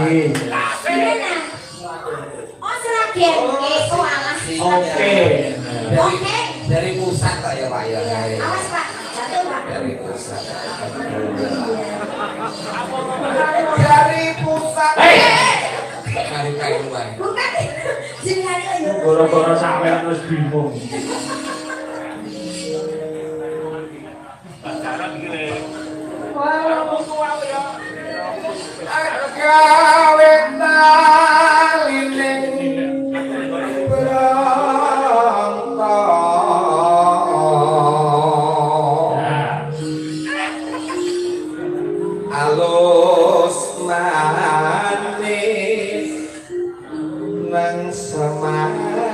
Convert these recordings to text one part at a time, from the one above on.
Oh Seragen. Oh alah. Oke. Dari pusat tak ya Pak ya. Awas Pak, jatuh Pak. Dari pusat. Dari pusat. Dari kayu Pak. Bukan. Sini ayo. Goro-goro sampean wis bingung. Pacaran gile. Gawe taline alus manis nang semake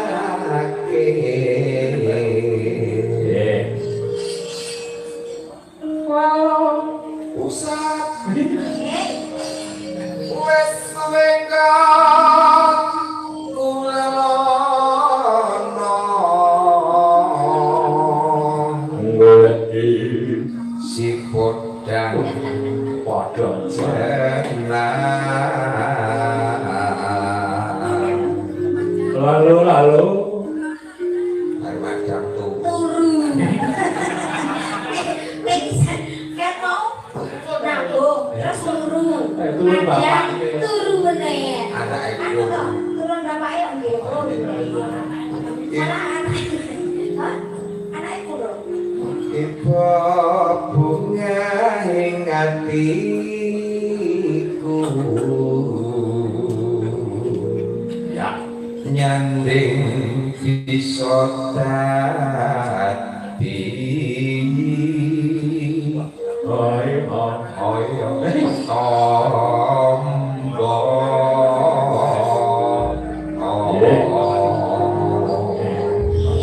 pusat wes wengang kulalono si podang Padha lalu macam tuh Turu. Kan mau nanggung terus turu. turun bapak. Turu bener. anak Anu itu toh, turun bapaknya nggih. Oh nggih. Anak. Hah? Anak iku lho. ibu bunga ing atiku Ya. nyanding bisa dadi oyo tombo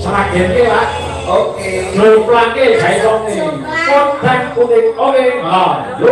Seragen ki Pak. oke Jumplake gawe wonge. Kodang kuning oke. Yo.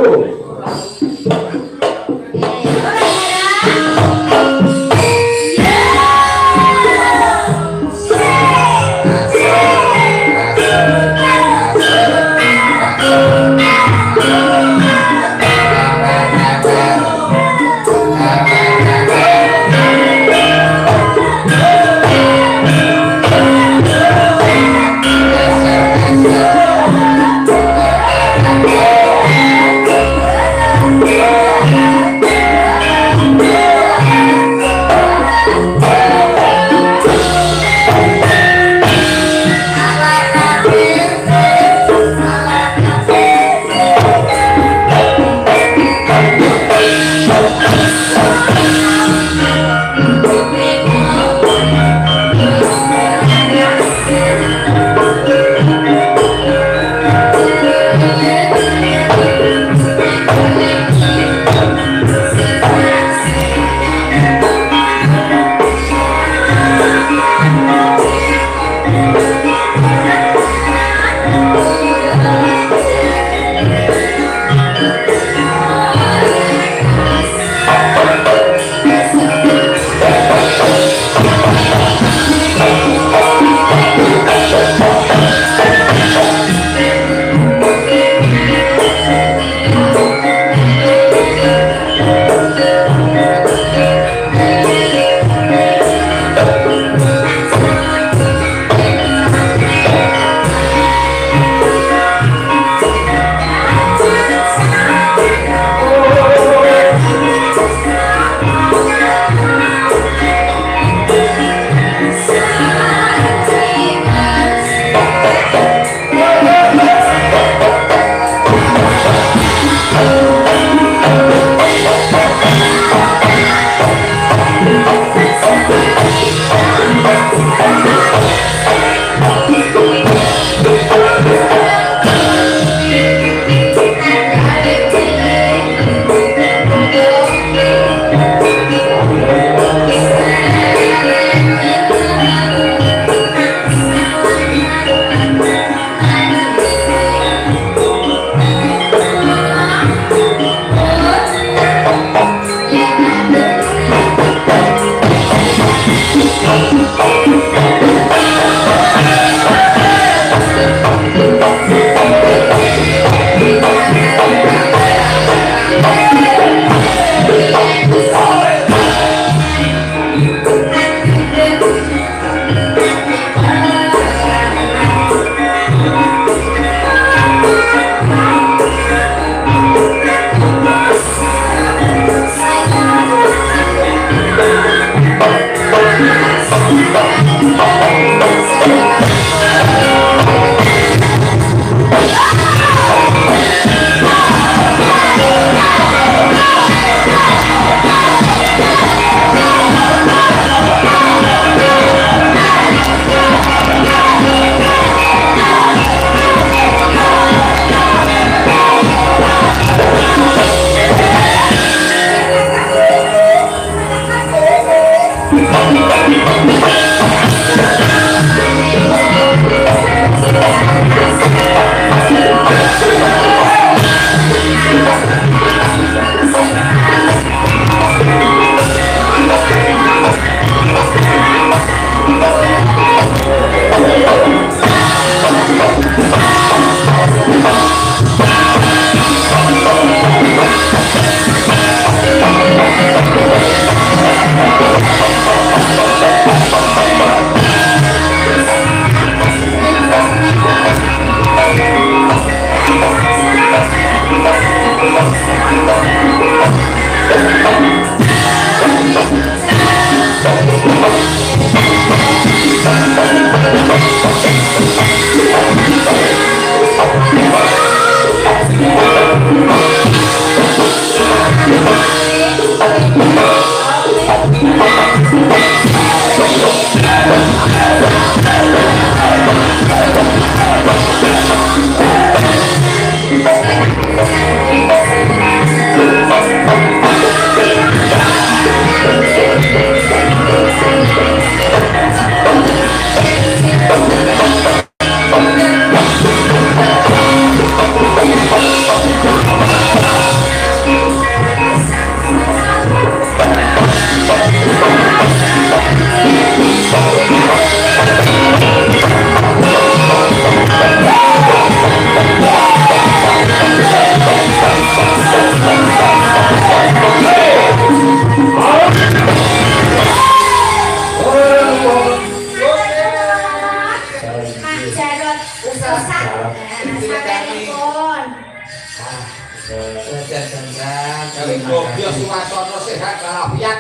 Muga suasana sehat walafiat.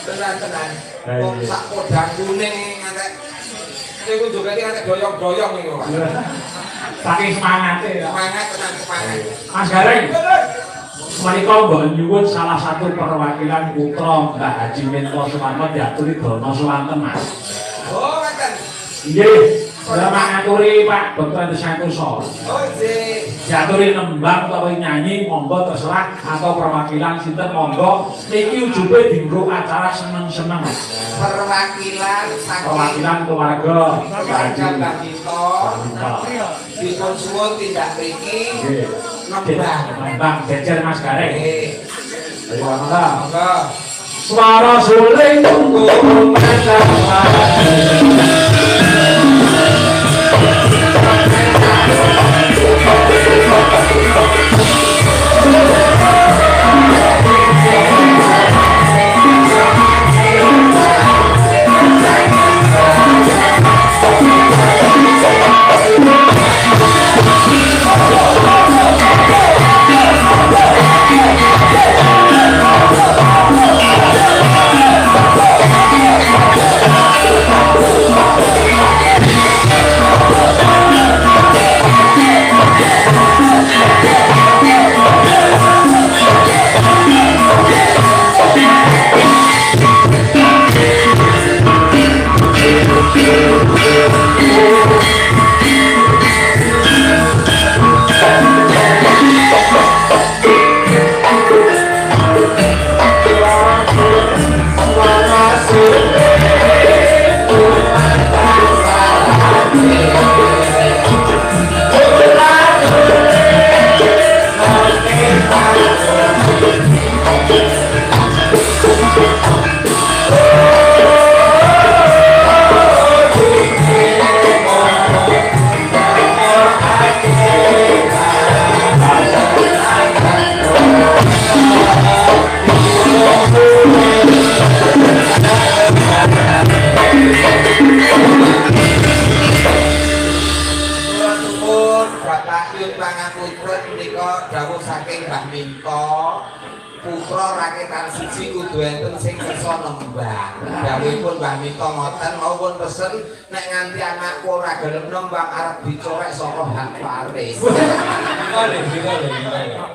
Tenan-tenan. Wong sak podang kuning ngantek niku jogate ngantek doyong-doyong niku, Pak. Saking semangate ya. Semangat tenan semangat. Mas Gareng. Menika mbok nyuwun salah satu perwakilan putra Mbah Haji Minto Sumarmo diaturi dana swanten, Mas. Oh, ngoten. Nggih. Kula ngaturi Pak Dr. Santoso. Oh, nggih. Diaturi nembang utawa nyanyi monggo terserah atau perwakilan sinten monggo niki ujube dienggo acara seneng-seneng. Perwakilan saking Perwakilan keluarga keluarga Mbah Minto dipun suwun tindak mriki nembang jejer Mas Gareng. nggih. Ayo monggo. Monggo. Suara suling tunggu putra rakyatan siji kudu enten sing kersa nembang. Dawuhipun Mbah Minto ngoten maupun pesen nek nganti anakku ora gelem nembang arep dicorek saka hak waris.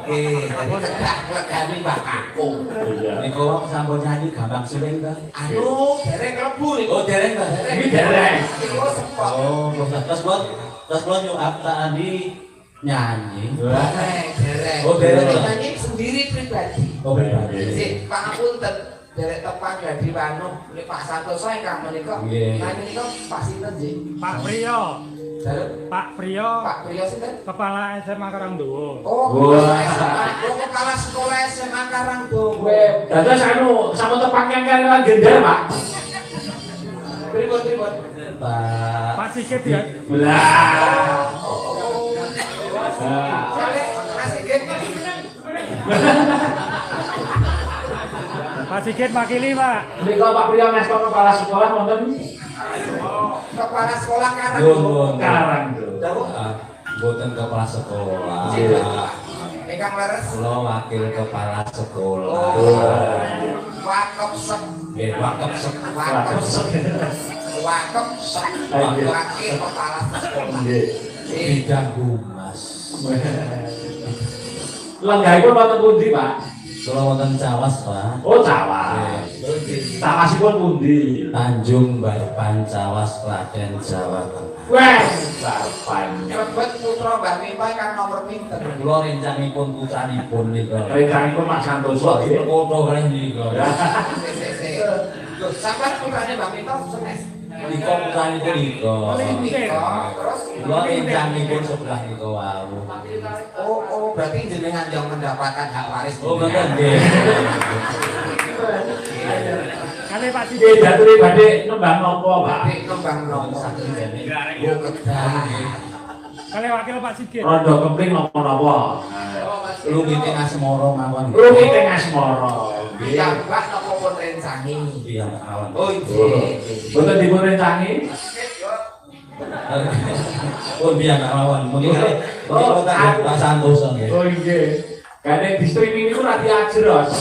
Dadi tegak legani bapakku. Niku sampun nyanyi Gambang Suling ta? Anu, dereng klebu niku. Oh, dereng ta? Ini dereng. Niku sepok. Oh, terus kula nyuap tak andi nyanyi. Dereng. Oh, dereng. Nyanyi sendiri pribadi. Oh, pribadi. Sik, pangapunten. Derek tepan dadi wanu nek Pak Santoso ingkang menika. Nggih. Nyanyi niku Pak sinten nggih? Pak Priyo, Dalem Pak Priyo, Pak Priyo sinten? Kepala SMA Karangdowo. Oh, kepala sekolah SMA Karangdowo. Dados anu sampun tepangnya kan gender, Pak. Pripun? Pak Sigit ya, Belah. Masih gen. Pak Sigit makili Pak. Menika Pak Priyo Mesto kepala sekolah wonten Kepala sekolah Karangdowo. Karang. Dawuh. Mboten kepala sekolah. Ingkang leres. Kula wakil kepala sekolah. Wakep sek. Nggih, wakep sek. Wakep sek. Wakep sek. Wakil kepala sekolah. Bidang humas. Lenggahipun wonten pundi, Pak? Kula wonten Cawas, Pak. Oh, Cawas. Cawasipun pundi? Tanjung Barpan Cawas, Klaten, Jawa Tengah. Wes, Barpan. Rebet putra Mbah Minto ingkang nomor pinten? Kula rencangipun putranipun nika. Rencangipun Pak Santoso nggih. Foto kalih nika. Sik. Lho, sampeyan putrane Mbah Minto senes. Nika putranipun nika. Terus Kula rencangipun sebelah nika wau. oh berarti jenengan yang mendapatkan hak waris. Oh, ngoten nggih. Kali Pak Sigit. Nggih, daturi badhe nembang napa, Pak? Nek kembang nopo sakjane. Oh kedah. Kali wakil Pak Sigit. Rondo kempling napa-napa. Lumite asmara mawon. Rumi teng asmara. Iya, Mbak nopo pun rencangi. Iya, mawon. Oh iya. Boten dipun rencangi. Oh, biar mawon. Mungkin kali Pak Santoso nggih. Oh nggih. Gane di streaming itu nanti ajros.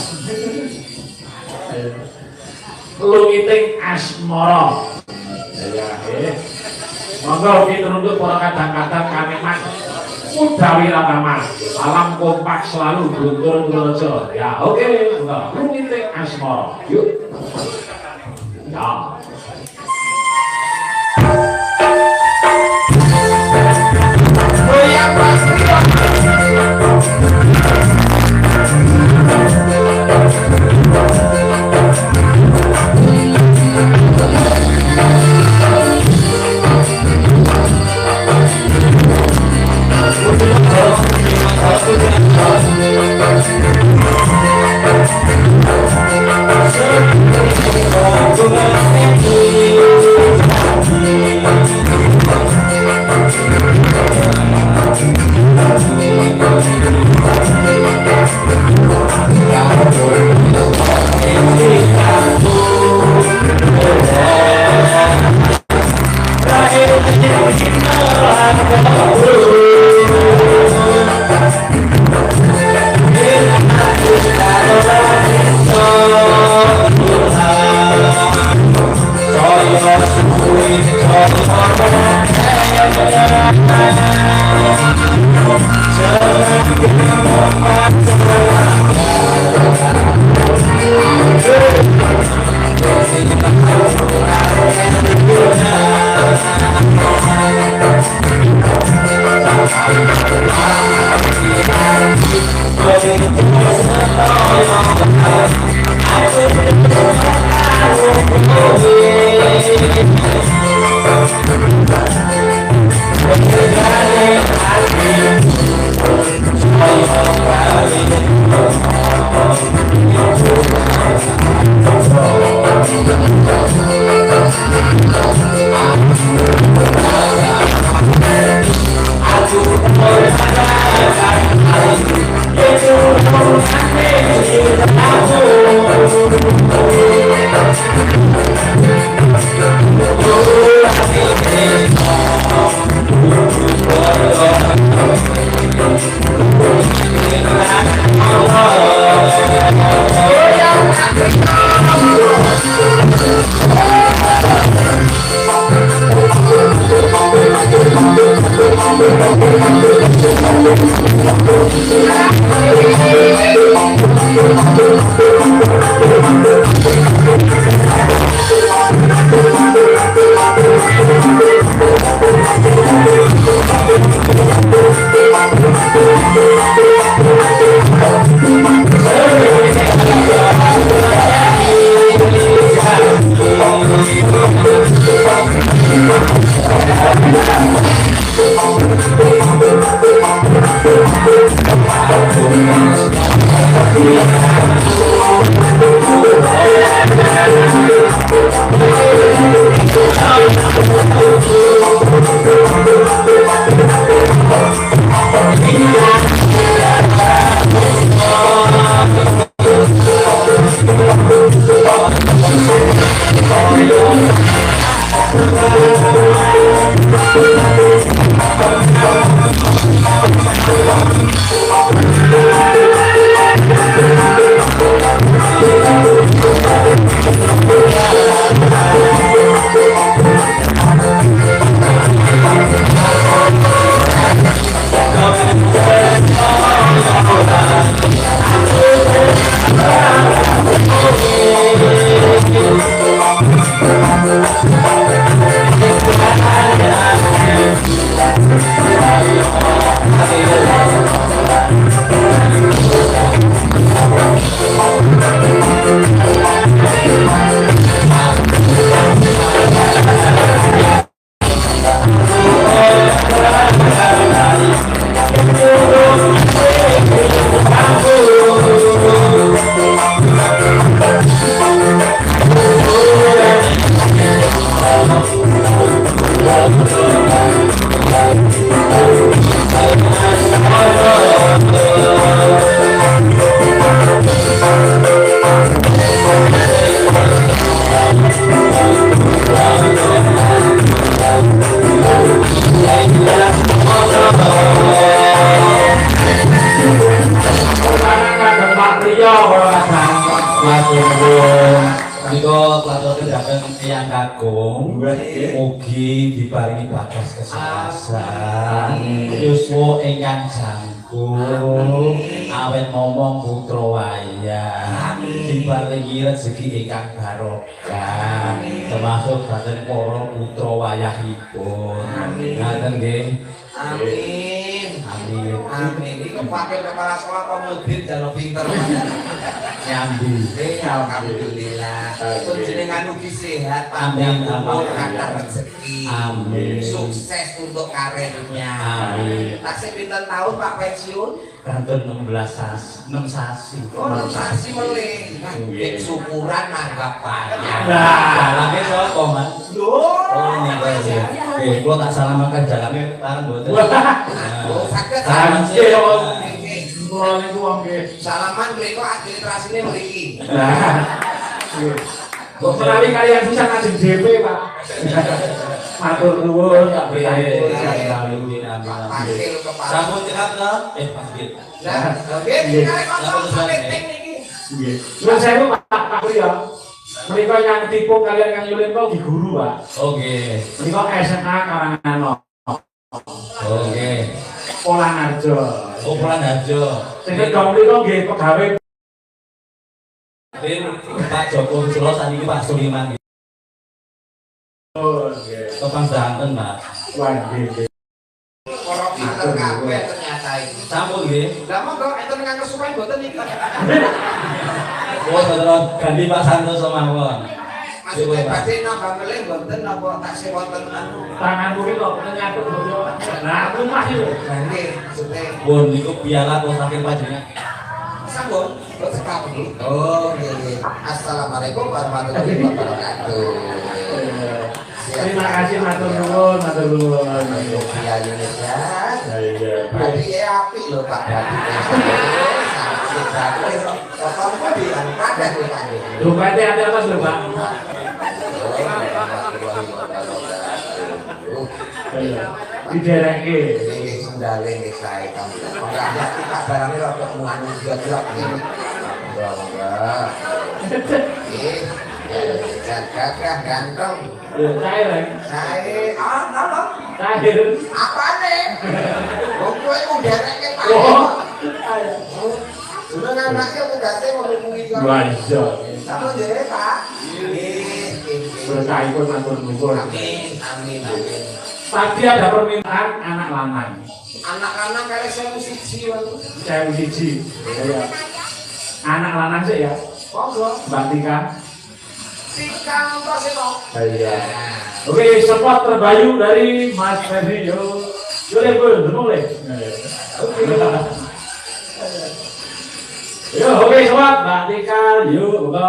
Lumiting asmara. Ya, monggo dituntut para kadang-kadang kaneman Udawi Rataman, salam kompak selalu Guntur Nurojo. Ya, oke, lumiting asmara. Yuk. Ya. Goyang pasti. Terima kasih. Menika klatur tindakan tiyang kakung mugi diparingi bagas kesuksesan yuswa ingkang jangkung awet momong putra wayah diparingi rezeki ingkang barokah termasuk dhateng para putra wayahipun ngaten nggih Amin. amin Amin. Iku wakil kepala sekolah pemudin dan pinter. nyambi Alhamdulillah. Panjenengan ugi sehat, Amin. panjang umur, kata rezeki. Amin. Sukses untuk karirnya. Amin. Taksih pinten tahun Pak pensiun? kantun 6 sasi Oh, sasi melih. Nggih syukuran nanggap panjang. jalannya sapa mas? Loh. Oh iya iya gua tak salah makan jalannya bareng mboten Oh, saged Sanjay, sih. Om. Nggih. Kula niku wong nggih. Salaman mriku administrasine mriki. Kok menawi kalian bisa ngajeng DP, Pak. Matur nuwun, Pak. Pakil kepala. sampun cekat to? Pakil Lah, nggih, kare kok penting niki. Nggih. Nuwun sewu, Pak Priya. Menika yang tipung kalian yang nyuling kok di guru, Pak. oke Menika SMA Karangano. oke Polanarjo. ukuran aja Sing dong mriko nggih pegawai Pak Joko Wisro saniki Pak Suliman Oh, nggih. Topang Banten Mas Wah, nggih. Para pinter kabeh ternyata iki. sampun nggih Lah monggo enten kang kesuwen mboten iki. oh saudara ganti Pak Santoso mawon Maksudnya badhe nambah melih mboten napa taksih wonten anu. Tanganku iki kok nyatut boyo. Nah, rumah iki lho. Lah nggih, maksudnya pun niku piala kok saking panjenengan sambung kok sekap iki. Oh, nggih nggih. Assalamualaikum warahmatullahi wabarakatuh. Terima kasih matur nuwun, matur nuwun. Iya Indonesia. Iya. Berarti ya apik lho Pak Dadi. Apa bilang ada di tadi. Dompetnya ada atas lho, Pak. Di daerah ini. Ini sendale nih saya kamu. Enggak ada kita barangnya rada menganu gelap ini. Enggak. Gagah ganteng. Cair, Saya apa? cair. Apa nih? Pokoknya udah reket Pak. Oh. Sudah anaknya udah saya mau hubungi kamu. Wajah. Sama jadi Pak. Berkah ikut matur nuwun. Amin, amin, amin. Tadi ada permintaan anak lanang. Anak-anak kali saya musisi waktu. Saya siji. Ya. Anak lanang sih ya. Monggo. Mbak Tika. Tika apa sih no? Iya. Oke, support terbayu dari Mas Ferdi. Yo boleh, boleh. Oke. Yo, oke sobat, Mbak Tika, yuk, buka.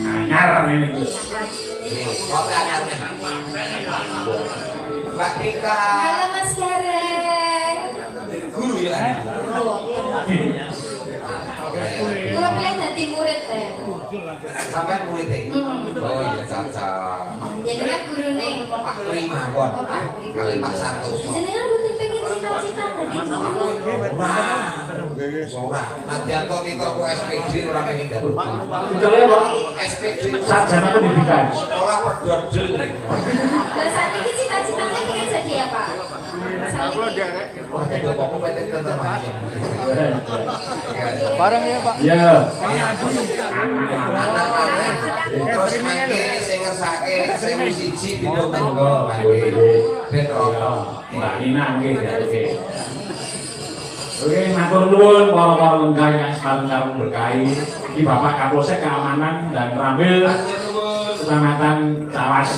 Anyar ini. Kok anyarnya? Mbak Tika. Halo Mas Gareng. Guru ya? Kalau pengen jadi murid teh. Sampai murid ya? Oh iya, cocok. Jadi kan guru nih. Pak Prima, kon. Kali Pak Satu. Jadi kan gue pengen cita-cita jadi guru. Nanti aku kita ke SPG orang pengen dapat. Itulah ya, Pak. SPG Sarjana pendidikan. sekolah perdodol. Dan saat ini cita-citanya pengen jadi apa? Wah, itu pokok PT tentang aja. Barang ya Pak. Ya. Terus mangke sing ngersake sing siji dino menggo mangke. Ben rono. Mbak Nina nggih ya, oke. Oke, matur nuwun para lenggah yang sareng-sareng berkahi. Iki Bapak Kapolsek Keamanan dan Rambil Kecamatan Cawas.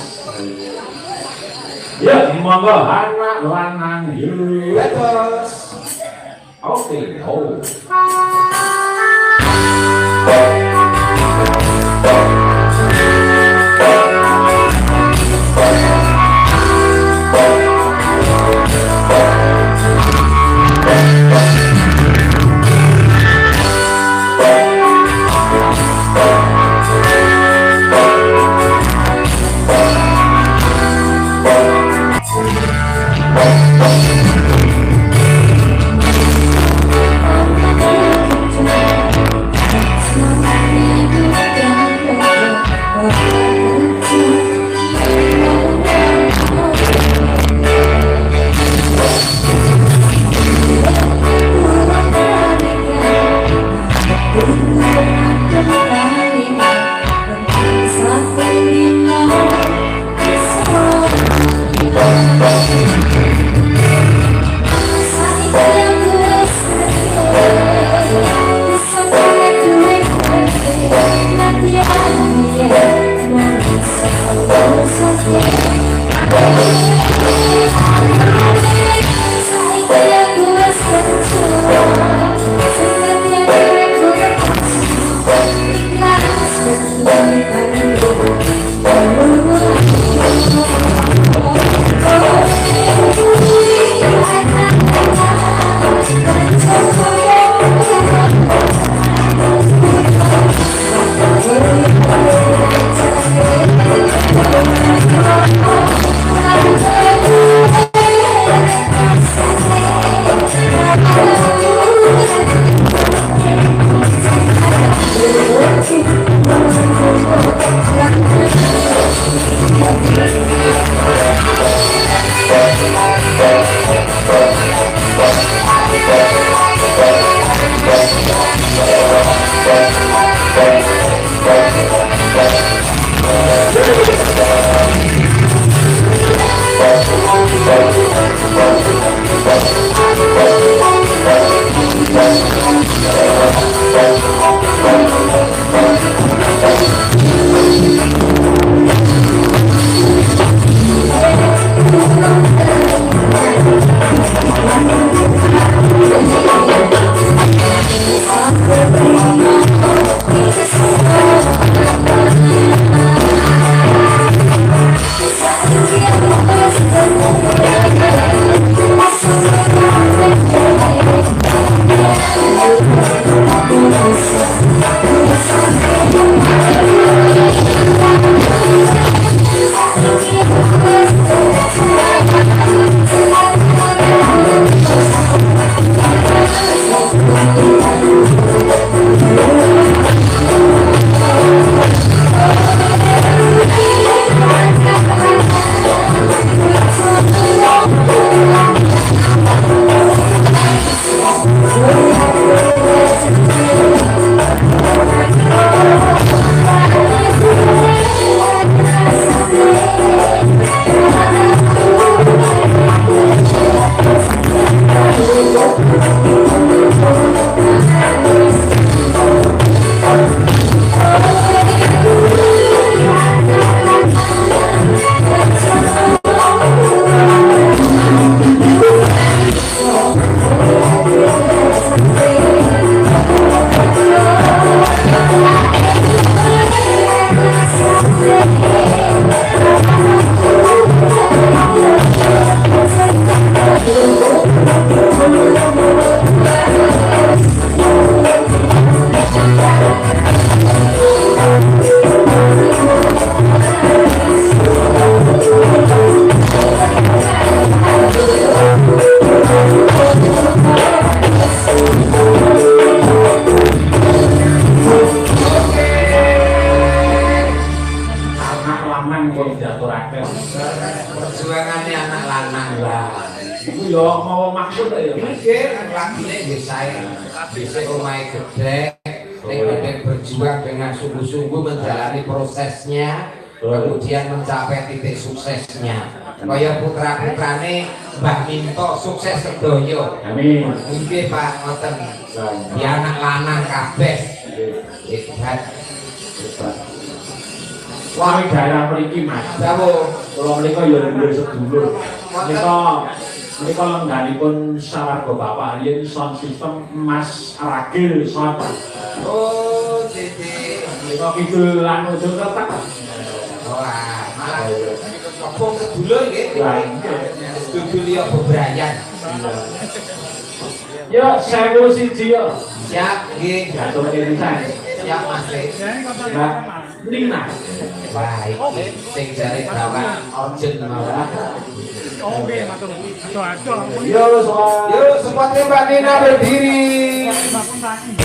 Ya, monggo anak lanang yuk. Bebas. Oke, oh. Perjuangannya anak lanang lah. Iku yo mau maksud ya. Mikir lagine nggih saya. Bisa omahe gede, nek berjuang dengan sungguh-sungguh menjalani prosesnya, kemudian mencapai titik suksesnya. Kaya putra-putrane Mbah Minto sukses sedoyo. Amin. Nggih Pak, ngoten. Ya anak lanang kabeh. Hebat. Wah, daerah mriki Mas. Dawuh. Kula menika ya nduwe sedulur. Menika lengganipun sawarga bapak riyen sound system Mas Ragil sound. Oh, titik. Menika kidul lan ujung tetek. Wah, malah apa sedulur nggih? Lah, nggih. Sedulur liya bebrayan. Yo, 1001 yo. Siap nggih. Jatuh irisan. Siap Mas. Mbak Nina. Baik. Sing jare bawa orjen mawon. Oke, matur. Aduh, Yo, soal. Yuk, semuanya Mbak Nina berdiri. matur lagi.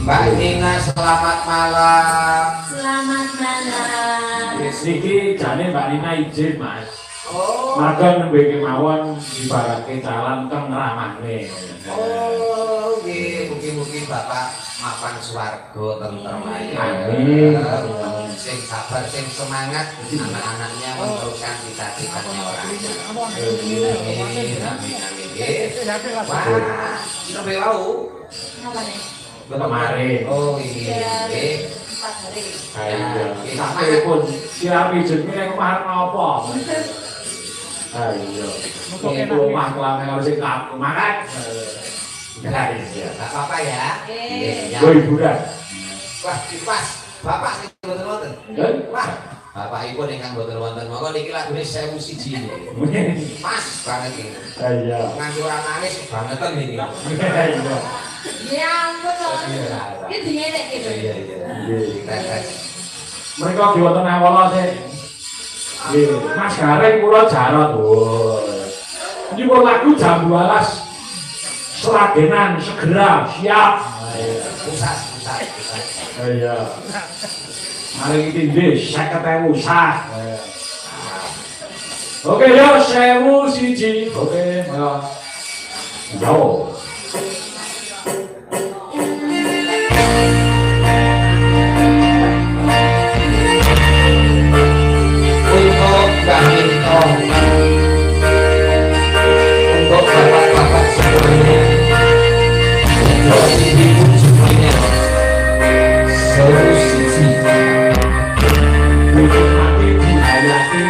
Mbak Nina, selamat malam. Selamat Niki jane Mbak Nina izin Mas. Oh. Marga nembe kemawon ibaratke calon kang ramane. Oh, nggih, mugi-mugi Bapak mapan swarga tentrem ae. Amin. Sing sabar, sing semangat, anak-anaknya meneruskan cita-citanya orang. Amin, amin, amin. Nggih. Wah, sampai wau. Apa nih? Kemarin. Oh, iya. Nggih. 4 hari. Ayo, sampai pun siap izin ini kemarin apa? Ayo, itu mah kelame kalau sing kaku makan. Ya, iya. Gak apa-apa ya. Oke. Gue hiburan. Wah, pas. Bapak sing mboten wonten. Wah, Bapak Ibu ingkang mboten wonten. Monggo niki lagune 1001. Pas banget iki. Iya. Nganggo ora nangis bangetan niki. Iya. Ya ampun loh. Ini dinyenek gitu. Iya, iya. Mereka di wonten awala sih. Nggih, Mas Gareng kula jarot. Ini pun lagu jam 12. Seragenan segera siap. Pusat. Iya. Mari iki nggih 50.000 sah. Oke yo 1001. Oke, yo. Untuk kami untuk bapak-bapak semuanya, untuk ibu semuanya, solusi. Untuk hati dihayati.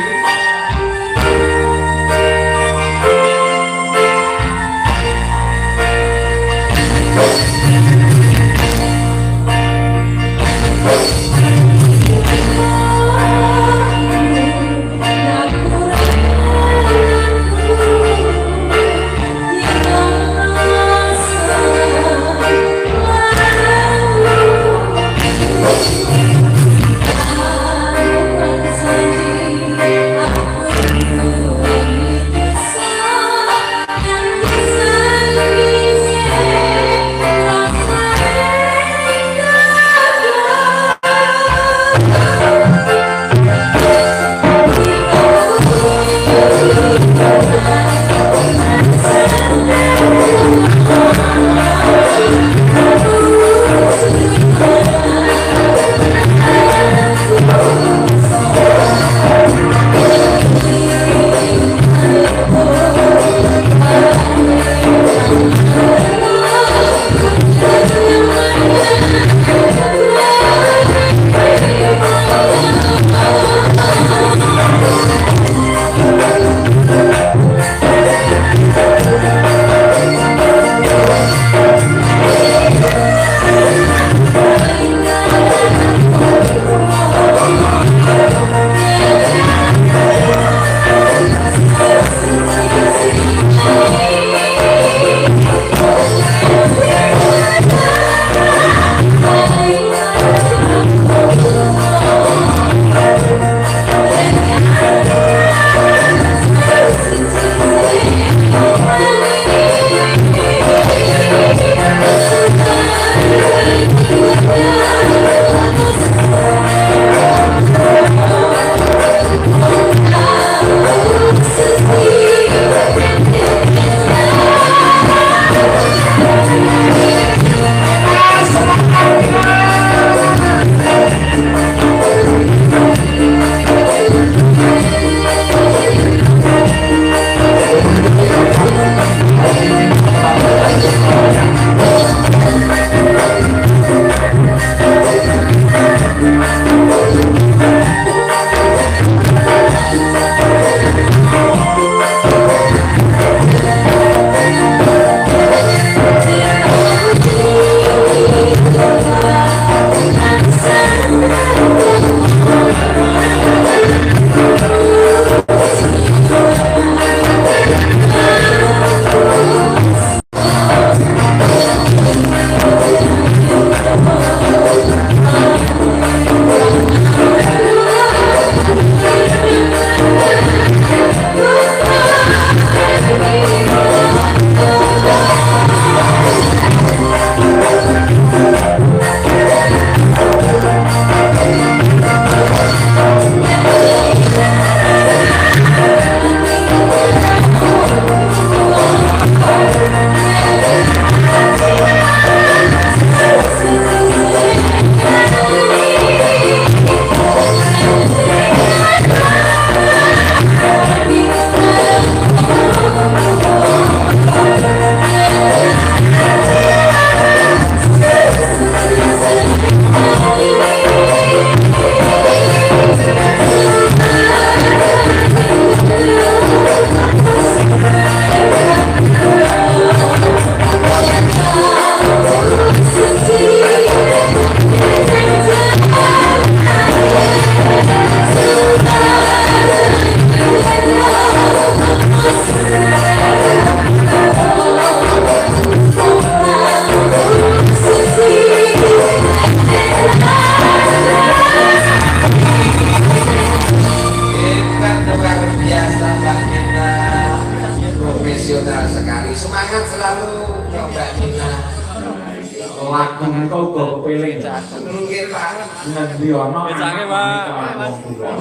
nangka uga kepeling. Nggih Pak. Ngendi ana. Becake, Pak.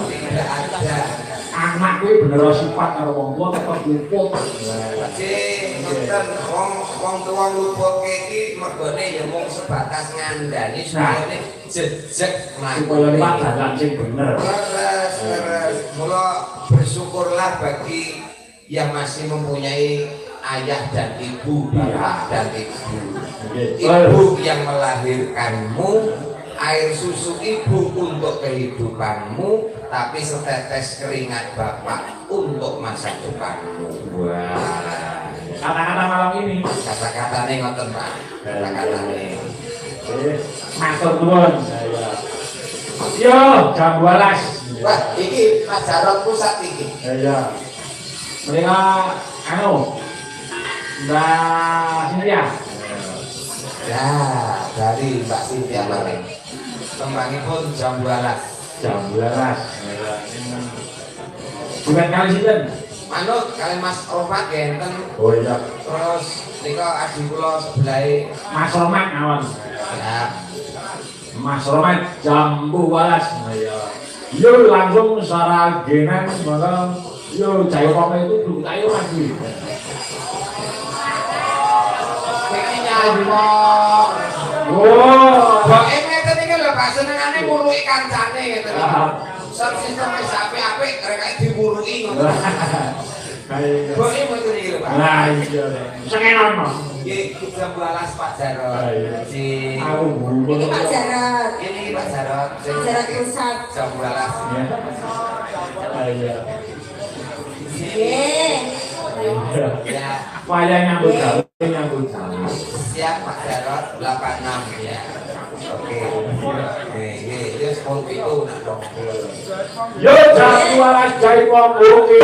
Tidak ada. Anak kuwi bener sifat karo wong tuwa tetep luput. Cek, ngoten wong tuwa lupa iki mergone ya mung sebatas ngandani supaya jejeg Supaya Pak dalan sing bener. Terus mula bersyukurlah bagi yang masih mempunyai ayah dan ibu, bapak dan ibu. Ibu yang melahirkanmu, air susu ibu untuk kehidupanmu, tapi setetes keringat bapak untuk masa depanmu. Wah. Kata-kata malam ini. Kata-katanya ngoten Pak. Kata-katanya. Matur nuwun. Yo, jam 12. Wah, iki Mas Jarot pusat iki. Iya. Mereka anu Mbak Cynthia. Ya, dari Mbak Cynthia Maring. Tembangipun jam 12. Jam 12. Bukan kali sinten? Manut kali Mas Romat genten. Oh iya. Terus nika adik kula sebelah Mas Romat awan. ya. Mas Romat jam 12. Iya. Yo langsung secara genan maka yo jayo kok itu belum tayo lagi. Iki nyambung. Oh, Kok ngeten iki lho Pak senengane muruki kancane ngeten. Sab sistem wis apik-apik rek dimuruki ngoten. kayak Kok iki mboten iki lho Pak. nah iya. Sengenon no. Iki jam 12 Pak Jarot. Si Aku buru. Ini Pak Jarot. ini Pak Jarot. Jarot pusat. Jam 12. Iya. Nggih. Ya, Wayah nyambut gawe nyambut gawe. siap Pak Jarot 86 ya. Oke. Nggih, wis pun itu nak dong. Yo jam 12 jai wong oke.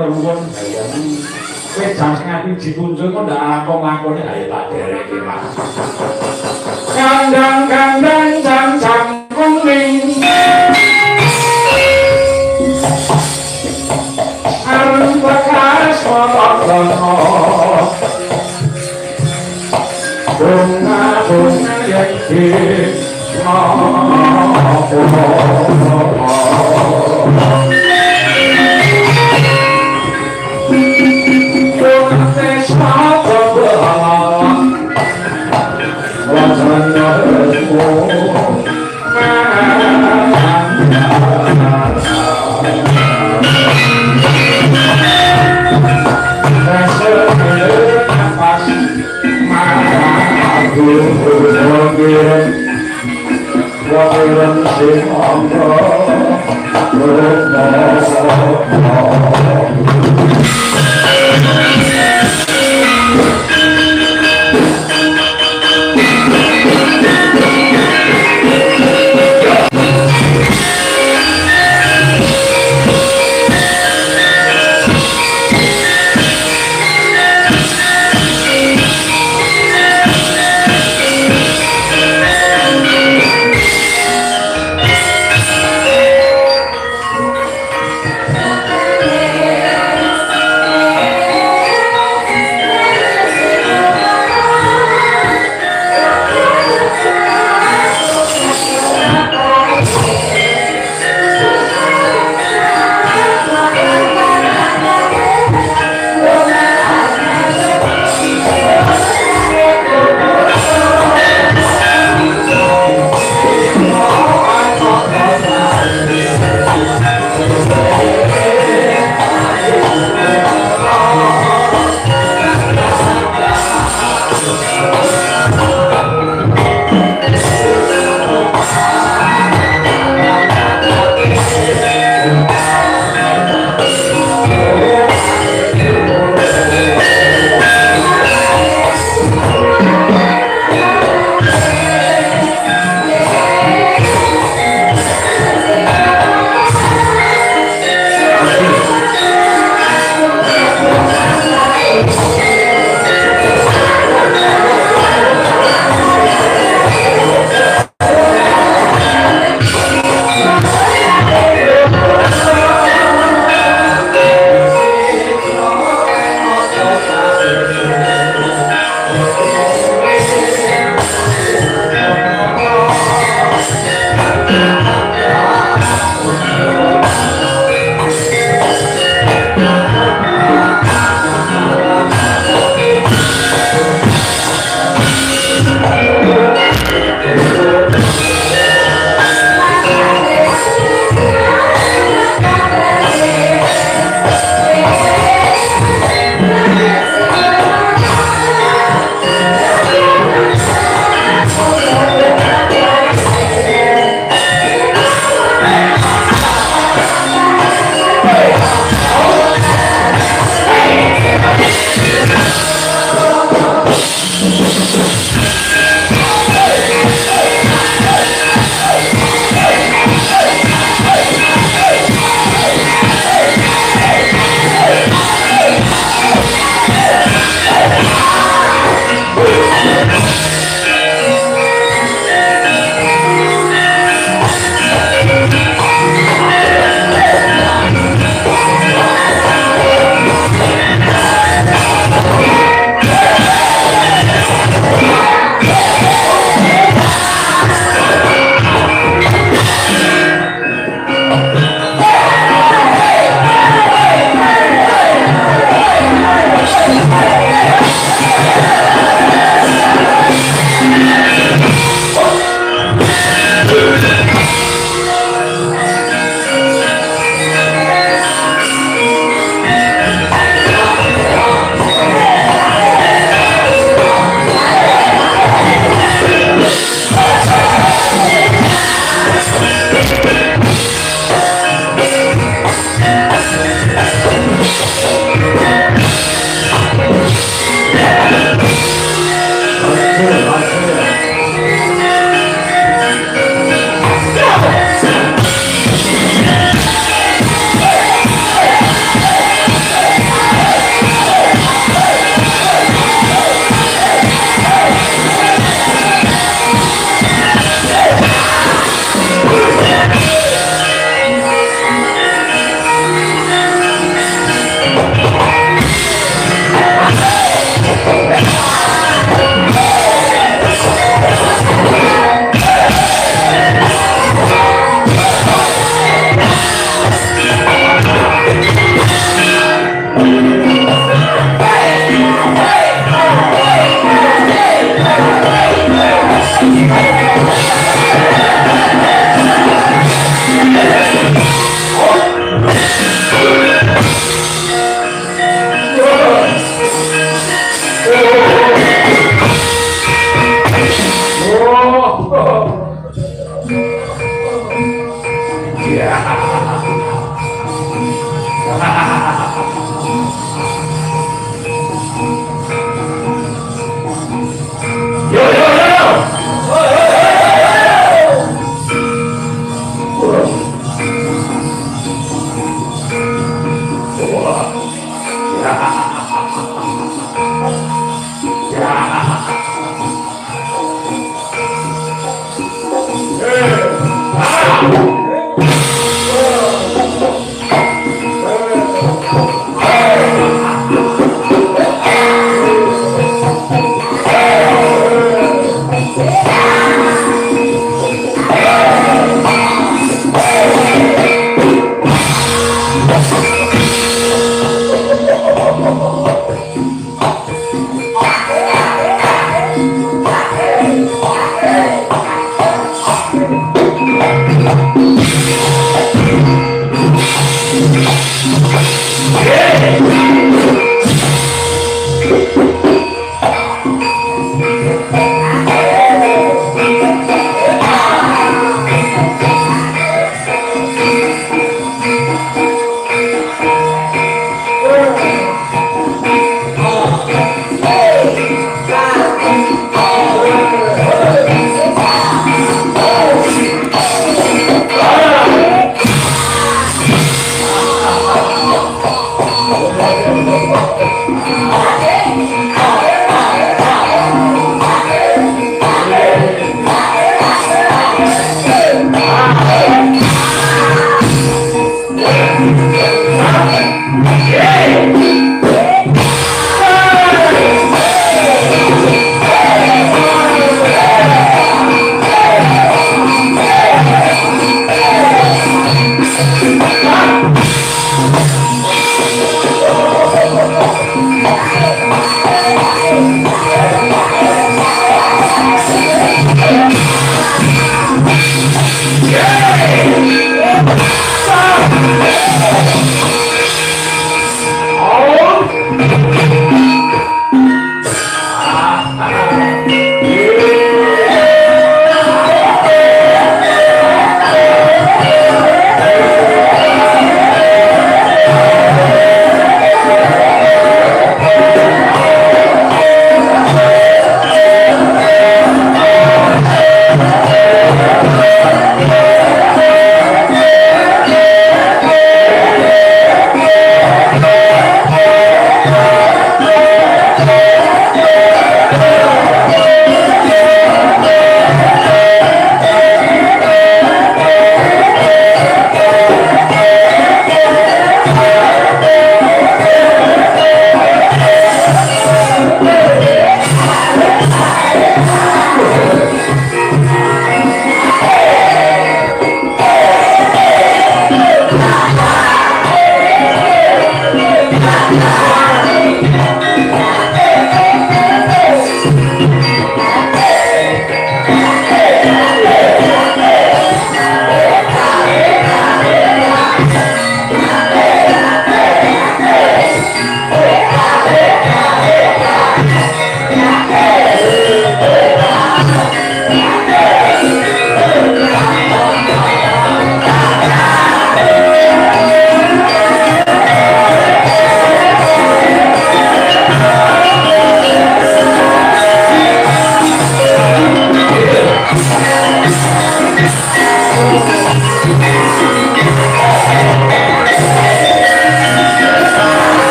matur nuwun kowe jam setengah dipunjul kok ndak lakon-lakone ayo tak dereke Mas kandang-kandang jam-jam kuning arep bekas foto-foto bunga-bunga yang di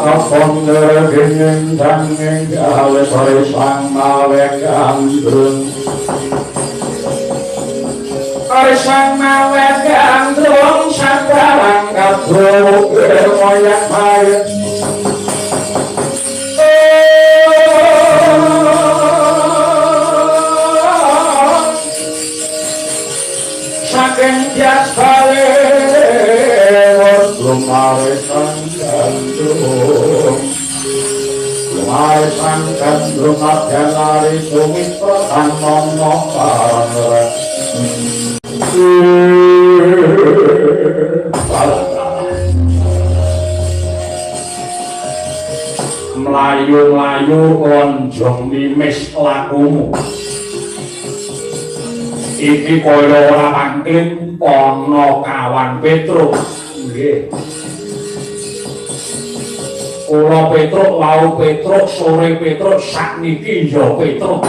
Kapon ngergenen dangeng gawe sore sang mawek gandrung sore sang mawek gandrung sabarang kabro moyak mayat saking jas balik lumawe sang gandrung lumawe sang gandrung adyan lari sumitra tan ngomong parang melayu-melayu lonjong mimis lakumu iki kaya ora pangking ana kawan Petruk nggih kula Petruk wau Petruk sore Petruk sakniki ya Petruk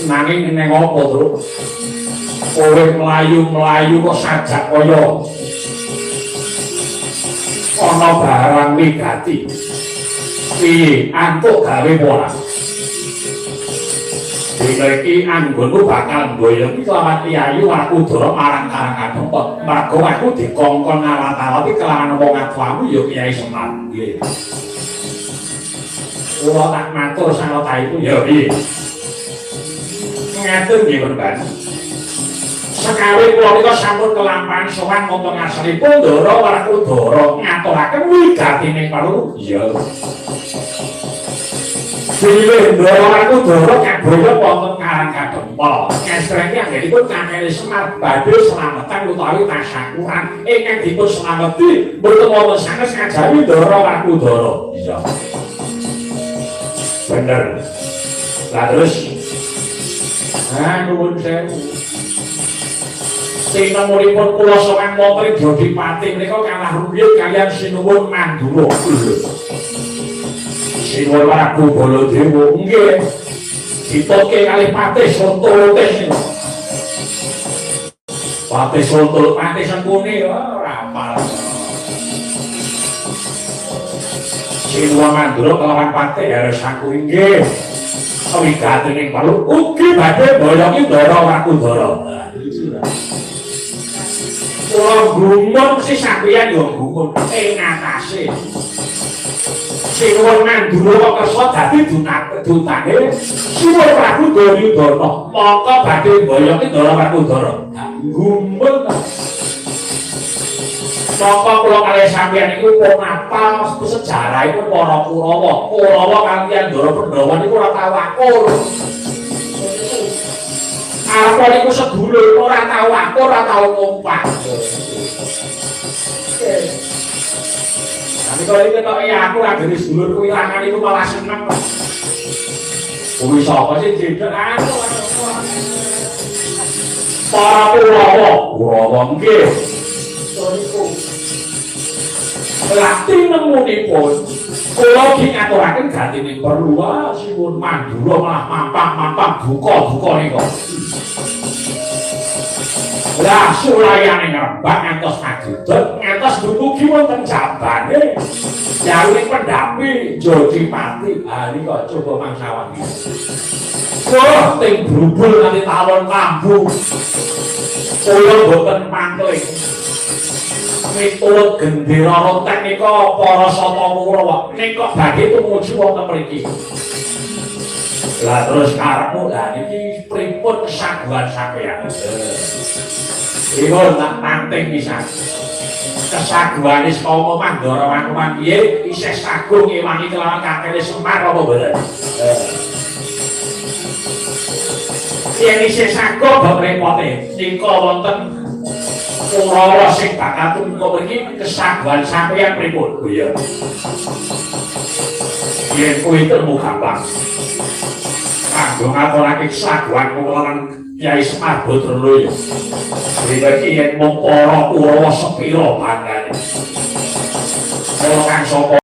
nanging ning apa Truk kowe melayu-melayu kok sajak kaya ana barang wigati piye antuk gawe ora iki anggonku bakal mboyong kelawan Yayu aku doro marang karangan tempat mergo aku dikongkon awat-awat kelawan wong atuamu ya Kyai Semar nggih kula tak matur sanota itu ya piye ngaten nggih Mbak sekali kula nika sampun kelampahan sowan wonten ngarsanipun Ndara Warakudara ngaturaken wigatining perlu ya Pilih Ndara Warakudara kaboyo wonten Karang Kadempel ngestreki anggenipun Kakek Semar badhe slametan utawi tasyakuran ingkang dipun slameti mboten wonten sanes ngajawi Ndara Warakudara iya bener lah terus nuwun sewu sing nemuripun kula sowan wonten Jodipati menika kalah rumiyin kaliyan Sinuwun Mandura Sinuwun Warakudara Dewa nggih ditoke kalih Patih Sontolo Patih Sontolo Patih Sengkuni ora apal Sinuwun Mandura kelawan Patih harus aku nggih wigatining perlu ugi badhe mboyongi Ndara Warakudara kula gumun si sampeyan yo gumun ing atase Sinuwun Mandura kersa dadi dutange Sinuwun Prabu Duryudana mongko badhe mboyongi Ndara Warakudara gumun mongko kula kalih sampeyan iku wong apal sejarahipun para Kurawa kaliyan Ndara Pandhawa niku ora tau akur apa niku sedulur ora tau akur ora tau kompak tapi kalau ini ketoke aku agene sedulur kuwi ilangan iku malah seneng kuwi sapa sih jedek aku para Kurawa nggih niku Lati nemunipun kula ngaturaken gatining perlu Sinuwun Mandura malah mampang duka nika. Lah sulayane ngrembak ngantos kadidot ngantos dumugi wonten jabane Yaring Pendapi Jodipati. Ah nika coba mangsawan iki. Wah ting brubul nganti tawon lambu. Kula boten mangkling. Miturut gendera rontek nika para sapa Kurawa nika badhe tumuju wonten mriki. Lah terus karepmu lah niki pripun kesaguhan sampeyan? Iku tak panting pisan. Kesaguhane saka Mandara Wakuman piye isih sagung ngewangi kelawan Kakek Semar apa boten? Yen isih sagung bab repote nika wonten Kurawa sing bakal punika mriki kesaguhan sampeyan pripun? Oh iya. Yen kuwi temu gampang. Kanggo ngaturake kesaguhan kulawan Kyai Semar Badralaya. Iki yen mung para Kurawa sepira banggane. Kula kang sapa